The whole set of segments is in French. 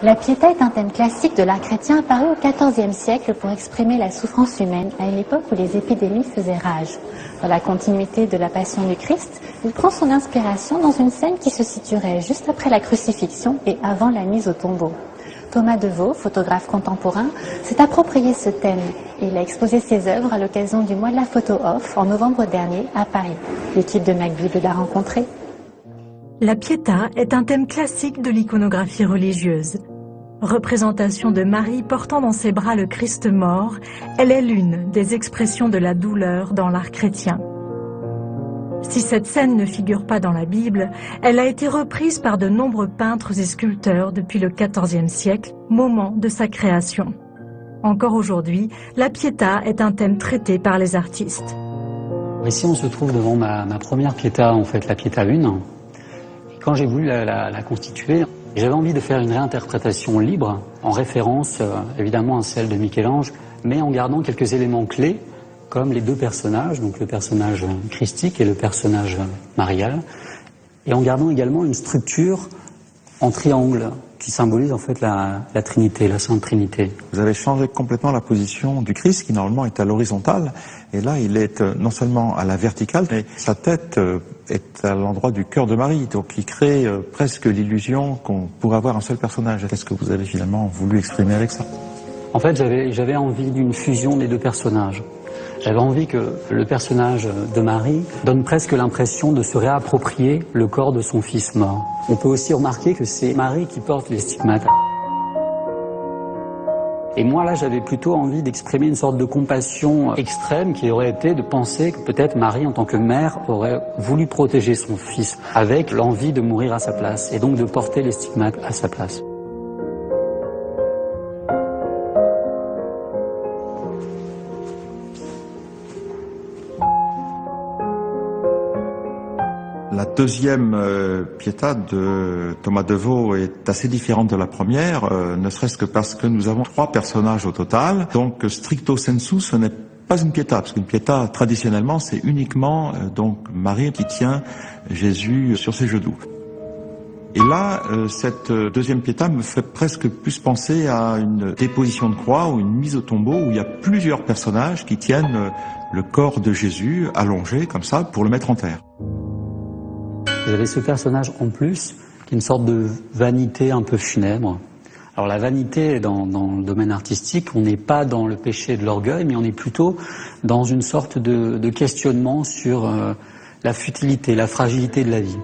La Pietà est un thème classique de l'art chrétien apparu au XIVe siècle pour exprimer la souffrance humaine à une époque où les épidémies faisaient rage. Dans la continuité de la Passion du Christ, il prend son inspiration dans une scène qui se situerait juste après la crucifixion et avant la mise au tombeau. Thomas Deveau, photographe contemporain, s'est approprié ce thème et il a exposé ses œuvres à l'occasion du mois de la photo off en novembre dernier à Paris. L'équipe de MacBible l'a rencontré. La Pietà est un thème classique de l'iconographie religieuse. Représentation de Marie portant dans ses bras le Christ mort, elle est l'une des expressions de la douleur dans l'art chrétien. Si cette scène ne figure pas dans la Bible, elle a été reprise par de nombreux peintres et sculpteurs depuis le XIVe siècle, moment de sa création. Encore aujourd'hui, la Pietà est un thème traité par les artistes. Ici, on se trouve devant ma première Pietà, en fait, la Pietà 1. Quand j'ai voulu la constituer, j'avais envie de faire une réinterprétation libre, en référence évidemment à celle de Michel-Ange, mais en gardant quelques éléments clés, comme les deux personnages, donc le personnage christique et le personnage marial, et en gardant également une structure en triangle, qui symbolise en fait la Trinité, la Sainte Trinité. Vous avez changé complètement la position du Christ, qui normalement est à l'horizontale, et là il est non seulement à la verticale, mais sa tête est à l'endroit du cœur de Marie, donc il crée presque l'illusion qu'on pourrait avoir un seul personnage. Qu'est-ce que vous avez finalement voulu exprimer avec ça? En fait, j'avais envie d'une fusion des deux personnages. J'avais envie que le personnage de Marie donne presque l'impression de se réapproprier le corps de son fils mort. On peut aussi remarquer que c'est Marie qui porte les stigmates. Et moi, là, j'avais plutôt envie d'exprimer une sorte de compassion extrême qui aurait été de penser que peut-être Marie, en tant que mère, aurait voulu protéger son fils avec l'envie de mourir à sa place et donc de porter les stigmates à sa place. La deuxième Pietà de Thomas Deveau est assez différente de la première, ne serait-ce que parce que nous avons 3 personnages au total. Donc stricto sensu, ce n'est pas une Pietà, parce qu'une Pietà, traditionnellement, c'est uniquement donc Marie qui tient Jésus sur ses genoux. Et là, cette deuxième Pietà me fait presque plus penser à une déposition de croix ou une mise au tombeau où il y a plusieurs personnages qui tiennent le corps de Jésus allongé comme ça pour le mettre en terre. J'avais ce personnage en plus, qui est une sorte de vanité un peu funèbre. Alors la vanité, dans le domaine artistique, on n'est pas dans le péché de l'orgueil, mais on est plutôt dans une sorte de questionnement sur la futilité, la fragilité de la vie.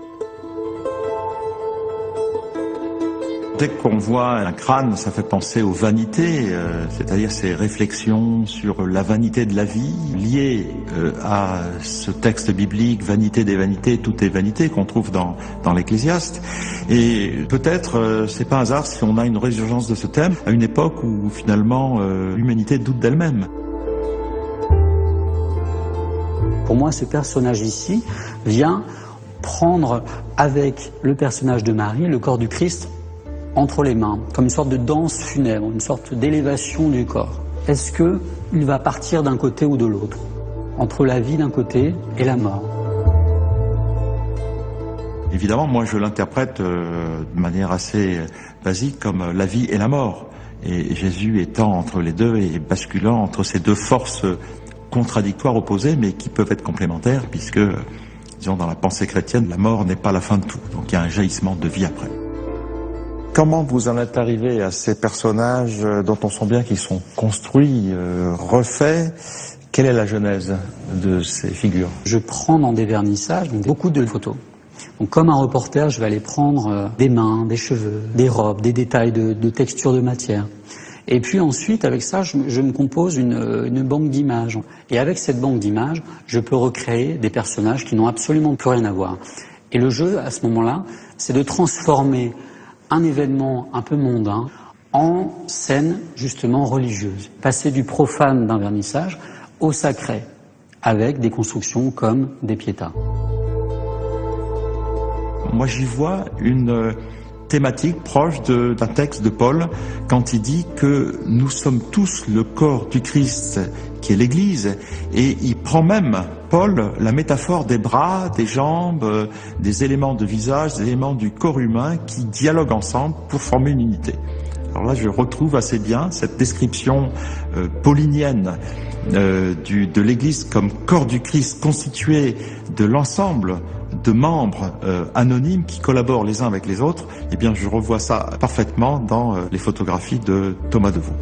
Dès qu'on voit un crâne, ça fait penser aux vanités, c'est-à-dire ces réflexions sur la vanité de la vie, liées à ce texte biblique, vanité des vanités, tout est vanité, qu'on trouve dans l'Ecclésiaste. Et peut-être, c'est pas un hasard si on a une résurgence de ce thème à une époque où finalement l'humanité doute d'elle-même. Pour moi, ce personnage ici vient prendre avec le personnage de Marie, le corps du Christ, entre les mains, comme une sorte de danse funèbre, une sorte d'élévation du corps. Est-ce qu'il va partir d'un côté ou de l'autre, entre la vie d'un côté et la mort? Évidemment, moi je l'interprète de manière assez basique comme la vie et la mort. Et Jésus étant entre les deux et basculant entre ces deux forces contradictoires, opposées, mais qui peuvent être complémentaires, puisque, disons, dans la pensée chrétienne, la mort n'est pas la fin de tout. Donc il y a un jaillissement de vie après. Comment vous en êtes arrivé à ces personnages dont on sent bien qu'ils sont construits, refaits? Quelle est la genèse de ces figures? Je prends dans des vernissages beaucoup de photos. Donc, comme un reporter, je vais aller prendre des mains, des cheveux, des robes, des détails de texture de matière. Et puis ensuite, avec ça, je me compose une banque d'images. Et avec cette banque d'images, je peux recréer des personnages qui n'ont absolument plus rien à voir. Et le jeu, à ce moment-là, c'est de transformer un événement un peu mondain en scène justement religieuse. Passer du profane d'un vernissage au sacré, avec des constructions comme des Pietà. Moi j'y vois une thématique proche d'un texte de Paul quand il dit que nous sommes tous le corps du Christ qui est l'Église, et il prend même, Paul, la métaphore des bras, des jambes, des éléments de visage, des éléments du corps humain qui dialoguent ensemble pour former une unité. Alors là, je retrouve assez bien cette description paulinienne de l'Église comme corps du Christ constitué de l'ensemble de membres anonymes qui collaborent les uns avec les autres. Eh bien, je revois ça parfaitement dans les photographies de Thomas Deveau.